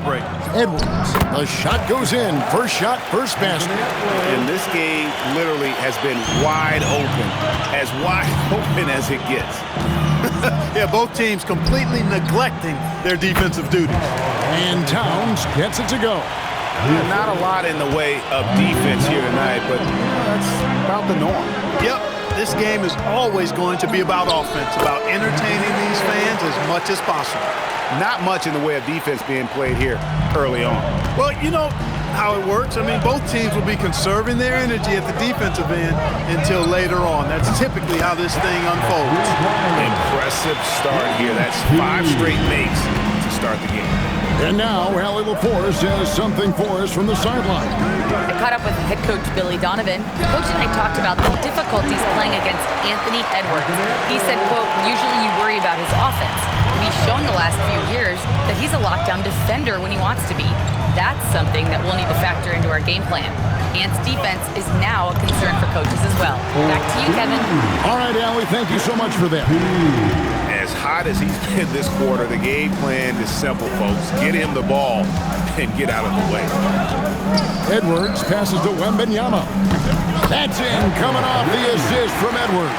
celebrate. Edwards, the shot goes in. First shot, first basket. And this game literally has been wide open, as wide open as it gets. Yeah, both teams completely neglecting their defensive duties. And Towns gets it to go. Not a lot in the way of defense here tonight, but that's about the norm. Yep, this game is always going to be about offense, about entertaining these fans as much as possible. Not much in the way of defense being played here early on. Well, you know how it works. I mean, both teams will be conserving their energy at the defensive end until later on. That's typically how this thing unfolds. Impressive start here. That's 5 straight makes to start the game. And now, Allie LaForce has something for us from the sideline. I caught up with head coach Billy Donovan. Coach and I talked about the difficulties playing against Anthony Edwards. He said, quote, usually you worry about his offense. He's shown the last few years that he's a lockdown defender when he wants to be. That's something that we'll need to factor into our game plan. Ant's defense is now a concern for coaches as well. Back to you, Kevin. All right, Allie, thank you so much for that. As hot as he's been this quarter, the game plan is simple, folks. Get him the ball and get out of the way. Edwards passes to Wembanyama. That's in, coming off the assist from Edwards.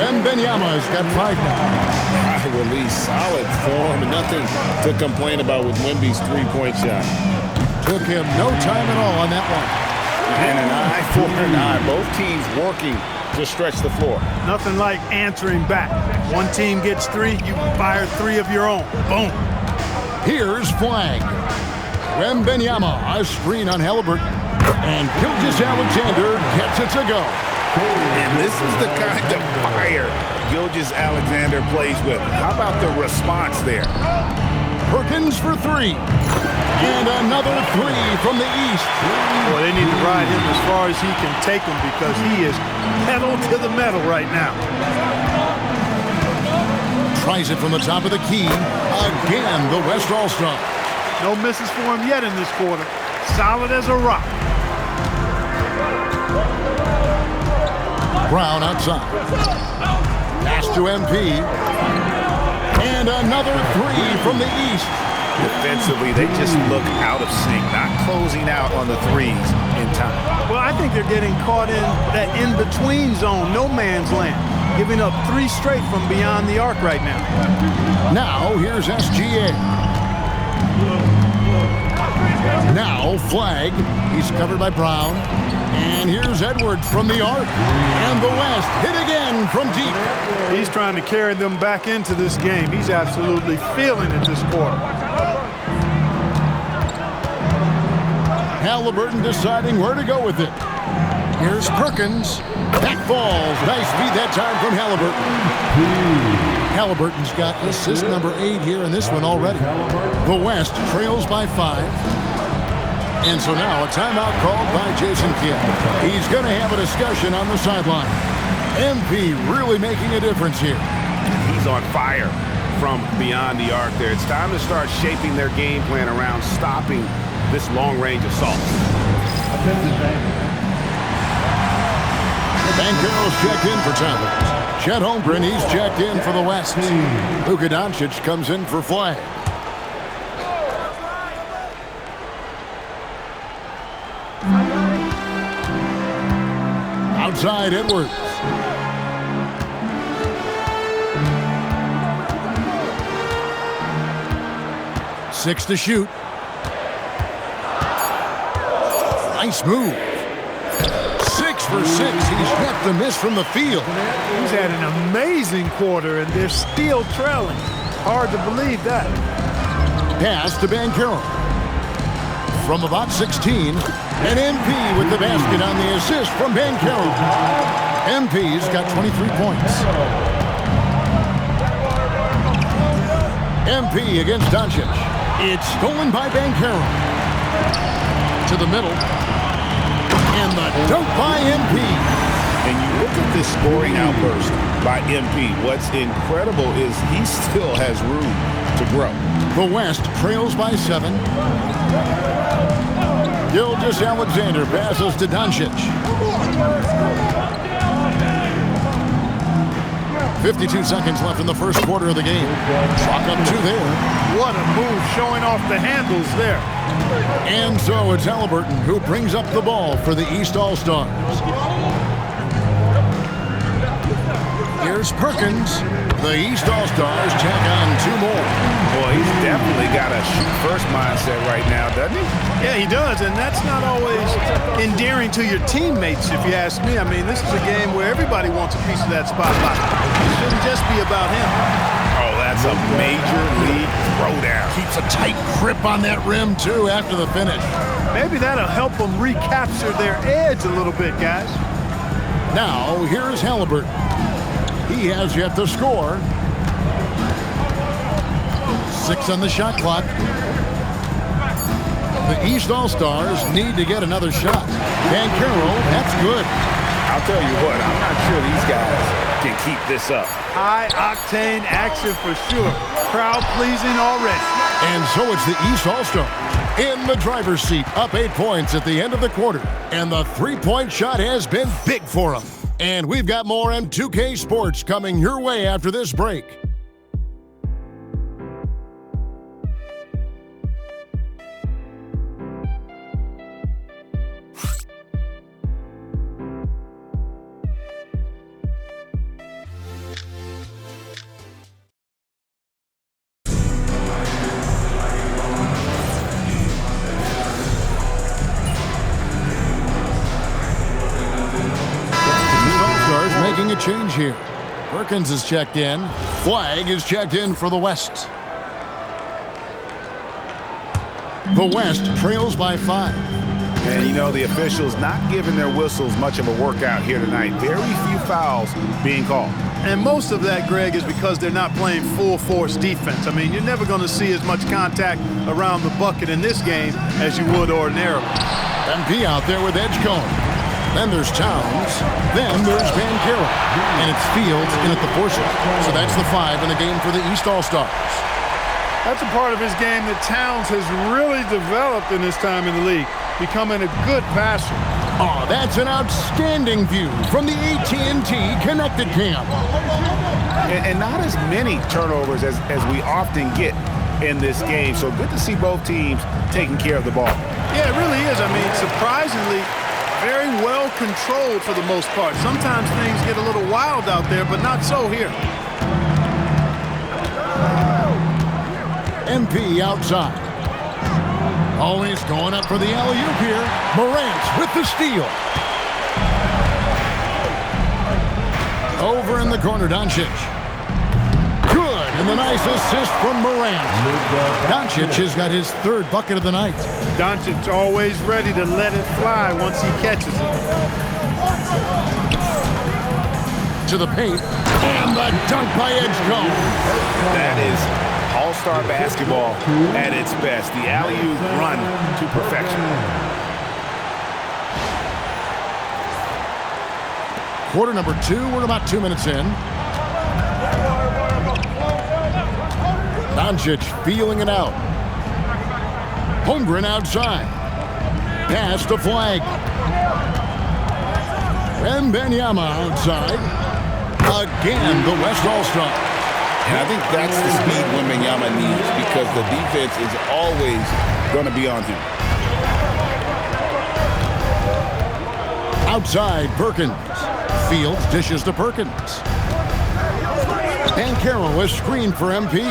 Wembanyama's got 5 now. High release, solid form, nothing to complain about with Wemby's three-point shot. Took him no time at all on that one. And an eye for an eye. Both teams working to stretch the floor. Nothing like answering back. One team gets 3, you fire 3 of your own. Boom. Here's Flag. Wembanyama, a screen on Halliburton. And Gilgeous-Alexander gets it to go. And this is the kind of fire Gilgeous-Alexander plays with. How about the response there? Perkins for 3. And another 3 from the east. Boy, they need to ride him as far as he can take him because he is pedal to the metal right now. Tries it from the top of the key. Again, the West All-Star. No misses for him yet in this quarter. Solid as a rock. Brown outside. Pass to MP. And another 3 from the east. Defensively, they just look out of sync, not closing out on the threes in time. Well, I think they're getting caught in that in-between zone, no man's land, giving up 3 straight from beyond the arc right now. Now, here's SGA. Now, Flag. He's covered by Brown. And here's Edwards from the arc. And the West hit again from deep. He's trying to carry them back into this game. He's absolutely feeling it this quarter. Halliburton deciding where to go with it. Here's Perkins. That falls. Nice feed that time from Halliburton. Halliburton's got assist number 8 here in this one already. The West trails by 5. And so now a timeout called by Jason Kidd. He's going to have a discussion on the sideline. MP really making a difference here. He's on fire from beyond the arc there. It's time to start shaping their game plan around stopping this long-range assault. Banchero's checked in for Towns. Chet Holmgren, he's checked in for the West. Luka Doncic comes in for Flag. Outside Edwards. Six to shoot. Nice move. 6 for 6. He's yet to miss from the field. He's had an amazing quarter, and they're still trailing. Hard to believe that. Pass to Banchero. From about 16, and MP with the basket on the assist from Banchero. MP's got 23 points. MP against Doncic. It's stolen by Banchero. To the middle. And the dunk by MP. And you look at this scoring outburst by MP. What's incredible is he still has room to grow. The West trails by 7. Gilgeous-Alexander passes to Doncic. 52 seconds left in the first quarter of the game. Chalk up 2 there. What a move, showing off the handles there. And so it's Halliburton who brings up the ball for the East All-Stars. Here's Perkins. The East All-Stars tack on 2 more. Boy, he's definitely got a shoot-first mindset right now, doesn't he? Yeah, he does, and that's not always endearing to your teammates, if you ask me. I mean, this is a game where everybody wants a piece of that spotlight. It shouldn't just be about him. Oh, that's a major league throwdown. Keeps a tight grip on that rim, too, after the finish. Maybe that'll help them recapture their edge a little bit, guys. Now, here's Halliburton. He has yet to score. 6 on the shot clock. The East All-Stars need to get another shot. Banchero, that's good. I'll tell you what, I'm not sure these guys can keep this up. High-octane action for sure. Crowd-pleasing already. And so it's the East All-Star in the driver's seat, up 8 points at the end of the quarter. And the three-point shot has been big for him. And we've got more M2K Sports coming your way after this break. Making a change here. Perkins is checked in. Flagg is checked in for the West. The West trails by 5. And, you know, the officials not giving their whistles much of a workout here tonight. Very few fouls being called. And most of that, Greg, is because they're not playing full-force defense. I mean, you're never going to see as much contact around the bucket in this game as you would ordinarily. MP out there with Edgecombe. Then there's Towns. Then there's Banchero. And it's Fields in at the 4 shot. So that's the 5 in the game for the East All-Stars. That's a part of his game that Towns has really developed in his time in the league, becoming a good passer. Oh, that's an outstanding view from the AT&T Connected Cam. And not as many turnovers as we often get in this game. So good to see both teams taking care of the ball. Yeah, it really is. I mean, surprisingly, very well controlled for the most part. Sometimes things get a little wild out there, but not so here. MP outside. Always going up for the alley-oop here. Morant with the steal. Over in the corner, Doncic. Good, and the nice assist from Morant. Doncic has got his 3rd bucket of the night. Doncic always ready to let it fly once he catches it. To the paint, and the dunk by Edgecombe. That is all-star basketball at its best. The alley-oop run to perfection. Quarter number 2, we're about 2 minutes in. Doncic feeling it out. Holmgren outside. Pass to Flagg. Wembanyama outside. Again, the West All-Star. And I think that's the speed Wembanyama needs because the defense is always going to be on him. Outside, Perkins. Fields dishes to Perkins. Banchero is screened for MP.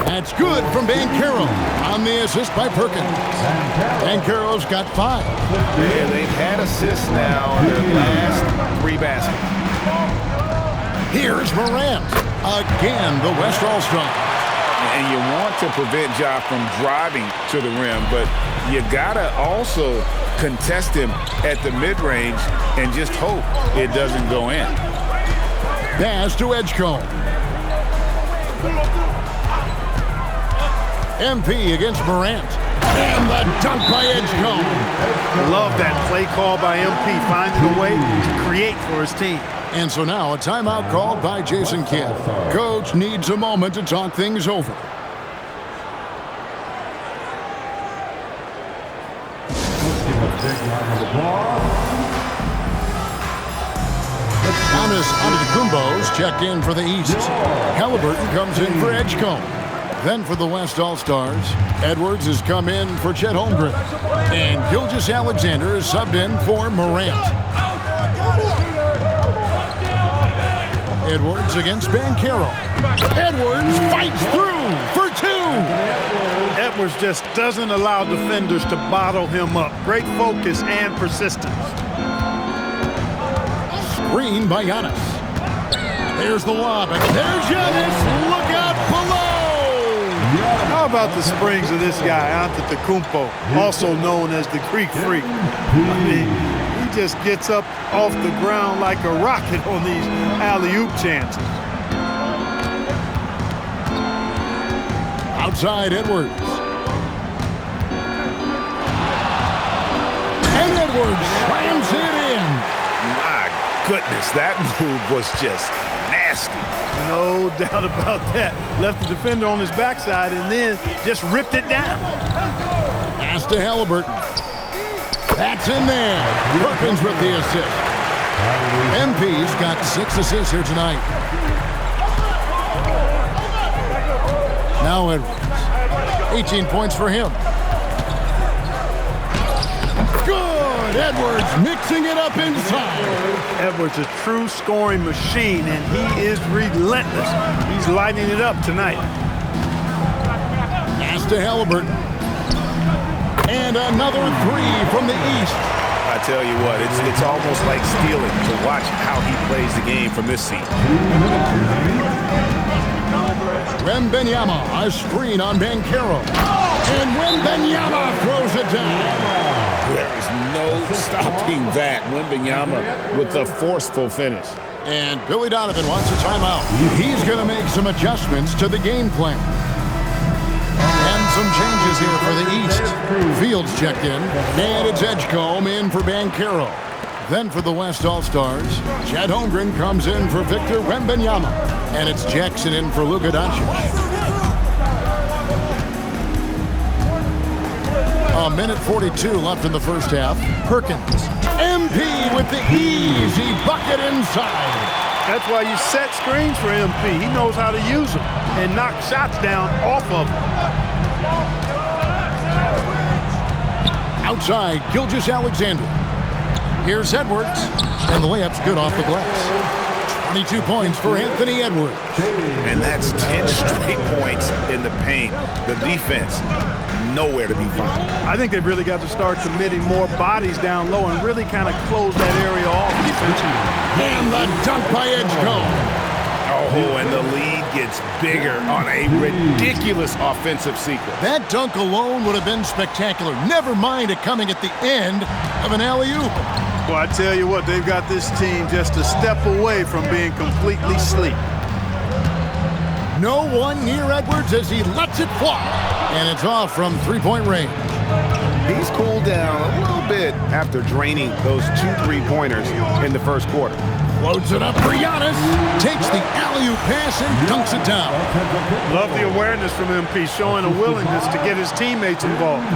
That's good from Banchero on the assist by Perkins. Banchero's got 5. Yeah, they've had assists now on their last 3 baskets. Here's Morant. Again, the West All-Star. And you want to prevent Ja from driving to the rim, but you gotta also contest him at the mid-range and just hope it doesn't go in. Pass to Edgecombe. MP against Morant. And the dunk by Edgecombe. Love that play call by MP, finding a way to create for his team. And so now a timeout called by Jason Kidd. Coach needs a moment to talk things over. Giannis Antetokounmpo's checked in for the East. Halliburton comes in for Edgecombe. Then for the West All-Stars, Edwards has come in for Chet Holmgren. And Gilgeous-Alexander is subbed in for Morant. Edwards against Banchero. Edwards fights through for two. Edwards just doesn't allow defenders to bottle him up. Great focus and persistence. Screen by Giannis. There's the lob, and there's Giannis. Look out below. How about the springs of this guy, Antetokounmpo, also known as the Greek Freak? I mean, he just gets up off the ground like a rocket on these alley-oop chances. Outside Edwards. And Edwards slams it in. My goodness, that move was just nasty. No doubt about that. Left the defender on his backside and then just ripped it down. Pass to Halliburton. That's in there. Perkins with the assist. MP's got 6 assists here tonight. Now Edwards. 18 points for him. Good! Edwards mixing it up inside. Edwards, a true scoring machine, and he is relentless. He's lighting it up tonight. Pass to Halliburton. And another three from the East. I tell you what, it's almost like stealing to watch how he plays the game from this seat. Wembanyama, a screen on Banchero. And Wembanyama throws it down. There is no stopping that. Wembanyama with the forceful finish. And Billy Donovan wants a timeout. He's going to make some adjustments to the game plan. And some changes here for the East. Fields checked in, and it's Edgecombe in for Banchero. Then for the West All-Stars, Chet Holmgren comes in for Victor Wembanyama. And it's Jackson in for Luka Doncic. A minute 42 left in the first half. Perkins. MP with the easy bucket inside. That's why you set screens for MP. He knows how to use them and knock shots down off of them. Outside, Gilgeous-Alexander. Here's Edwards. And the layup's good off the glass. 22 points for Anthony Edwards. And that's 10 straight points in the paint. The defense, nowhere to be found. I think they've really got to start committing more bodies down low and really kind of close that area off defensively. And the dunk by Edgecombe. Oh, and the lead gets bigger on a ridiculous offensive sequence. That dunk alone would have been spectacular. Never mind it coming at the end of an alley-oop. Well, I tell you what, they've got this team just a step away from being completely asleep. No one near Edwards as he lets it fly. And it's off from three-point range. He's cooled down a little bit after draining those 2 3-pointers in the first quarter. Loads it up for Giannis. Takes the alley-oop pass and dunks it down. Love the awareness from MP, showing a willingness to get his teammates involved.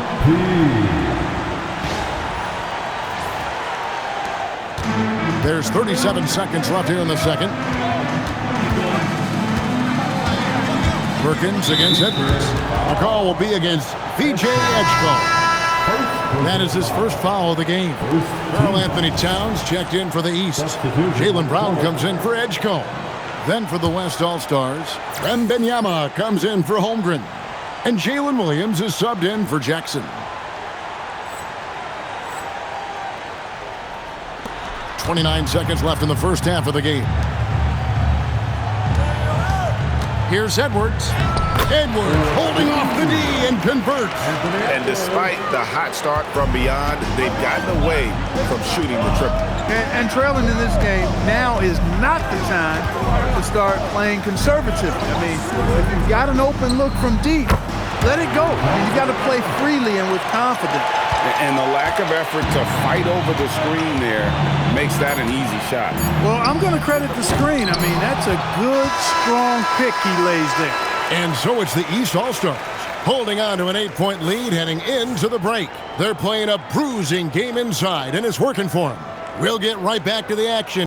There's 37 seconds left here in the second. Perkins against Edwards. The call will be against VJ Edgecombe. That is his first foul of the game. Karl Anthony Towns checked in for the East. Jaylen Brown comes in for Edgecombe. Then for the West All-Stars, Wembanyama comes in for Holmgren. And Jalen Williams is subbed in for Jackson. 29 seconds left in the first half of the game. Here's Edwards. Edwards holding off the D and converts. And despite the hot start from beyond, they've gotten away from shooting the triple. And trailing in this game now is not the time to start playing conservatively. I mean, if you've got an open look from deep, let it go. I mean, you got to play freely and with confidence. And the lack of effort to fight over the screen there makes that an easy shot. Well, I'm going to credit the screen. I mean, that's a good, strong pick he lays there. And so it's the East All-Stars holding on to an 8-point lead heading into the break. They're playing a bruising game inside, and it's working for them. We'll get right back to the action.